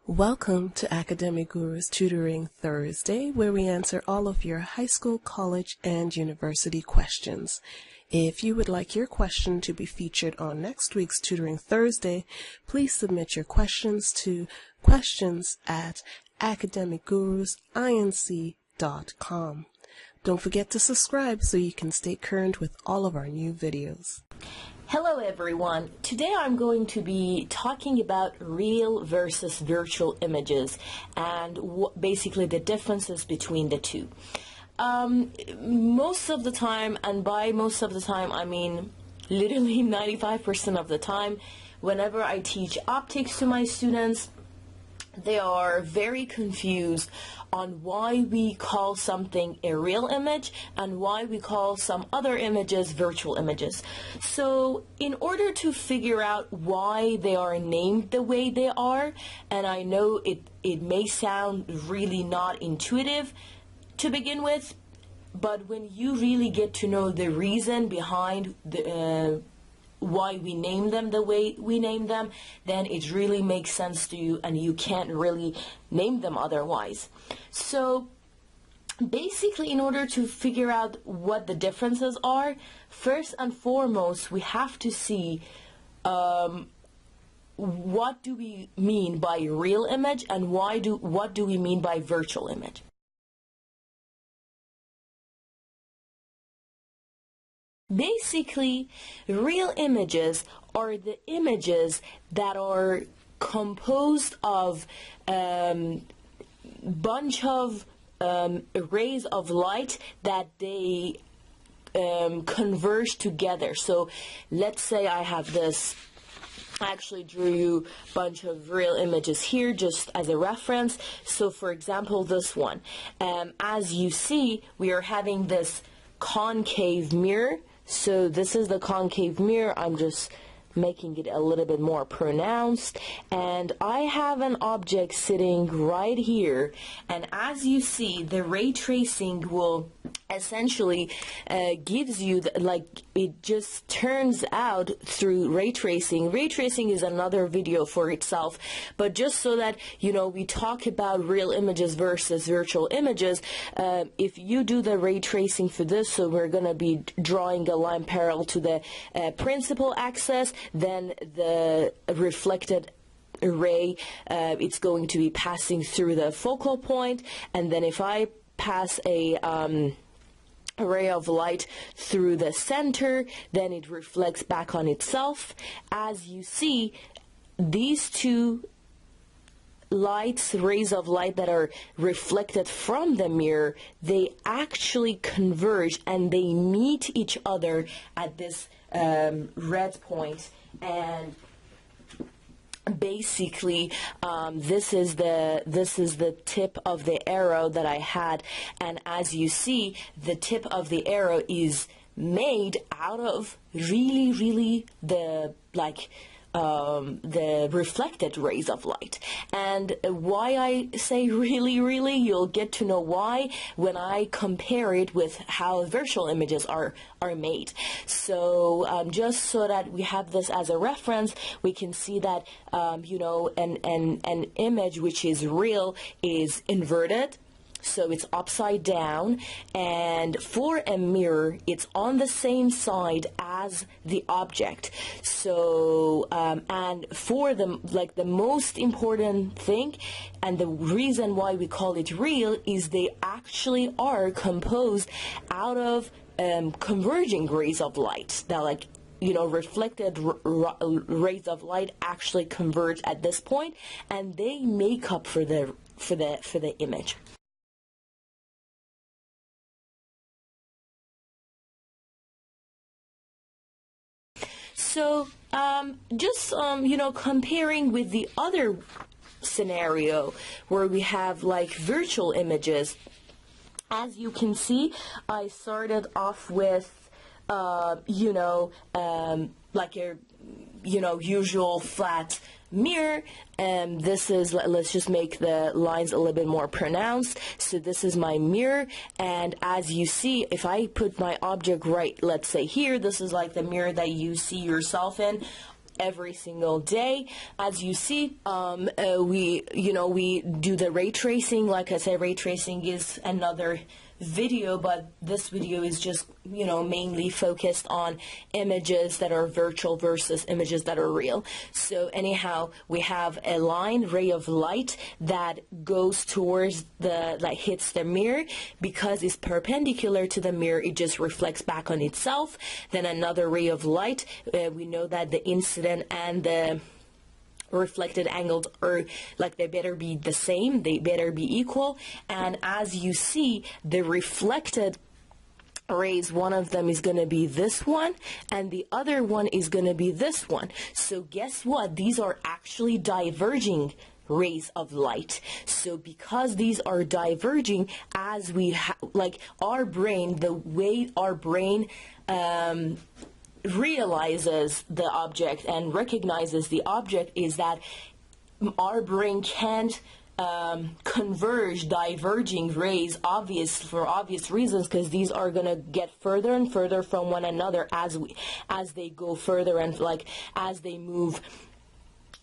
Welcome to Academic Guru's Tutoring Thursday, where we answer all of your high school, college, and university questions. If you would like your question to be featured on next week's Tutoring Thursday, please submit your questions to questions@academicgurusinc.com. Don't forget to subscribe so you can stay current with all of our new videos. Hello everyone. Today I'm going to be talking about real versus virtual images and basically the differences between the two. Most of the time, and by most of the time I mean literally 95% of the time, whenever I teach optics to my students, they are very confused on why we call something a real image and why we call some other images virtual images. So in order to figure out why they are named the way they are, and I know it may sound really not intuitive to begin with, but when you really get to know the reason behind the why we name them the way we name them, then it really makes sense to you and you can't really name them otherwise. So basically, in order to figure out what the differences are, first and foremost we have to see what do we mean by real image and what do we mean by virtual image. Basically, real images are the images that are composed of bunch of rays of light that they converge together. So let's say I have this. I actually drew you a bunch of real images here just as a reference. So for example, this one. As you see, we are having this concave mirror. So this is the concave mirror. I'm just making it a little bit more pronounced, and I have an object sitting right here, and as you see, the ray tracing will essentially gives you it just turns out through ray tracing. Ray tracing is another video for itself, but just so that you know, we talk about real images versus virtual images. If you do the ray tracing for this, so we're going to be drawing a line parallel to the principal axis, then the reflected ray, it's going to be passing through the focal point, and then if I pass a ray of light through the center, then it reflects back on itself. As you see, these two rays of light that are reflected from the mirror, they actually converge and they meet each other at this red point, and basically this is the tip of the arrow that I had, and as you see, the tip of the arrow is made out of really the reflected rays of light. And why I say really, you'll get to know why when I compare it with how virtual images are made. So just so that we have this as a reference, we can see that you know, an image which is real is inverted. So it's upside down, and for a mirror, it's on the same side as the object. So, and for the most important thing, and the reason why we call it real, is they actually are composed out of converging rays of light that, you know, reflected rays of light actually converge at this point, and they make up for the image. So just you know, comparing with the other scenario where we have virtual images, as you can see, I started off with you know, like a usual flat mirror, and this is, let's just make the lines a little bit more pronounced. So this is my mirror, and as you see, if I put my object right, let's say here, this is like the mirror that you see yourself in. every single day. As you see, we do the ray tracing. Like I said, ray tracing is another video, but this video is just mainly focused on images that are virtual versus images that are real. So anyhow, we have a ray of light that goes towards hits the mirror. Because it's perpendicular to the mirror, it just reflects back on itself. Then another ray of light, we know that the incident and the reflected angles are they better be the same, they better be equal. And as you see, the reflected rays, one of them is going to be this one and the other one is going to be this one. So guess what? These are actually diverging rays of light. So because these are diverging, as we our brain, the way our brain realizes the object and recognizes the object is that our brain can't converge diverging rays for obvious reasons, because these are going to get further and further from one another as they go further and as they move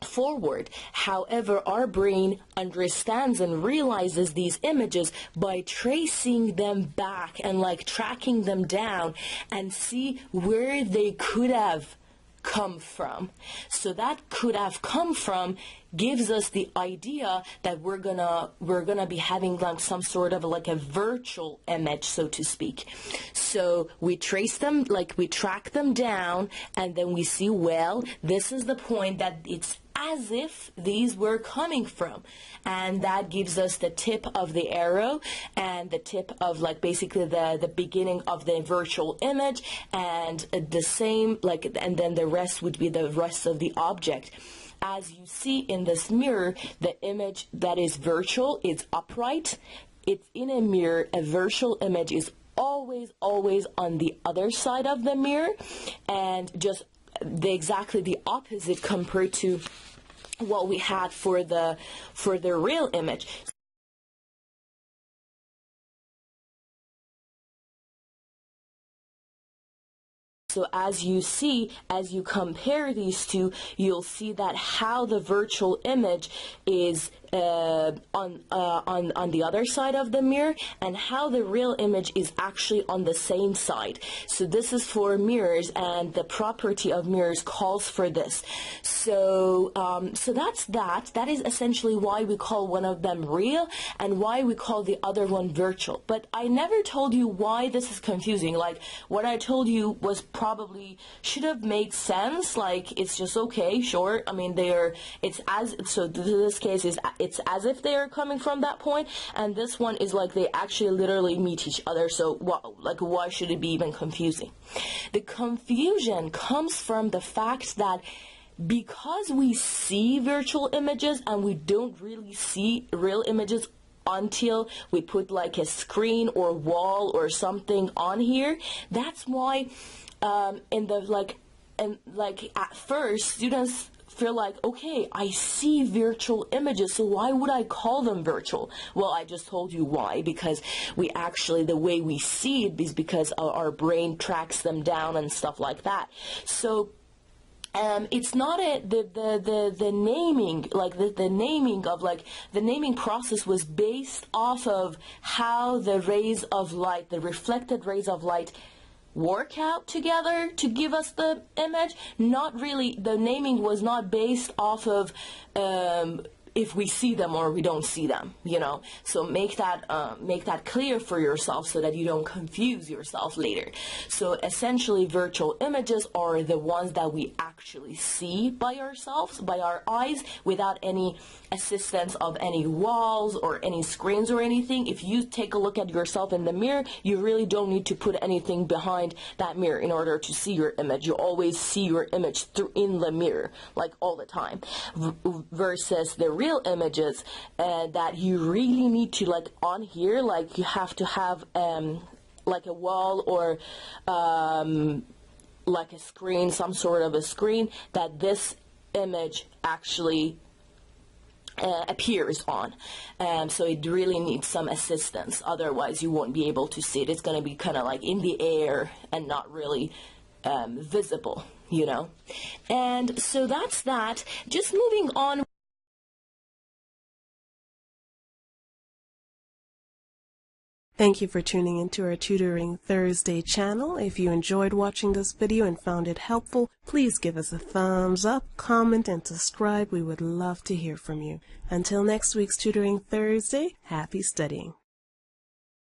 forward. However, our brain understands and realizes these images by tracing them back and tracking them down and see where they could have come from. So that could have come from gives us the idea that we're gonna be having some sort of a virtual image, so to speak. So we trace them, we track them down, and then we see, well, this is the point that it's as if these were coming from, and that gives us the tip of the arrow and the tip of basically the beginning of the virtual image, and the same and then the rest would be the rest of the object. As you see in this mirror, the image that is virtual is upright. It's in a mirror. A virtual image is always on the other side of the mirror, and just exactly the opposite compared to what we had for the real image. So as you see, as you compare these two, you'll see that how the virtual image is on the other side of the mirror, and how the real image is actually on the same side. So this is for mirrors, and the property of mirrors calls for this. So that's that. That is essentially why we call one of them real and why we call the other one virtual. But I never told you why this is confusing. What I told you was probably should have made sense. It's just okay, sure. I mean, this case is it's as if they are coming from that point, and this one is they actually literally meet each other. So why should it be even confusing? The confusion comes from the fact that because we see virtual images and we don't really see real images until we put a screen or wall or something on here. That's why at first students feel okay, I see virtual images, so why would I call them virtual? Well, I just told you why, because we actually, the way we see it is because our brain tracks them down and stuff like that. So it's not the naming, the naming of the naming process was based off of how the rays of light, the reflected rays of light, work out together to give us the image. Not really, the naming was not based off of if we see them or we don't see them, So make that clear for yourself so that you don't confuse yourself later. So essentially, virtual images are the ones that we actually see by ourselves, by our eyes, without any assistance of any walls or any screens or anything. If you take a look at yourself in the mirror, you really don't need to put anything behind that mirror in order to see your image. You always see your image in the mirror, all the time, versus the real images that you really need to on here, you have to have a wall or a screen, some sort of a screen that this image actually appears on. So it really needs some assistance, otherwise you won't be able to see it. It's going to be kind of in the air and not really visible, you know. And so that's that. Just moving on. Thank you for tuning into our Tutoring Thursday channel. If you enjoyed watching this video and found it helpful, please give us a thumbs up, comment, and subscribe. We would love to hear from you. Until next week's Tutoring Thursday, happy studying.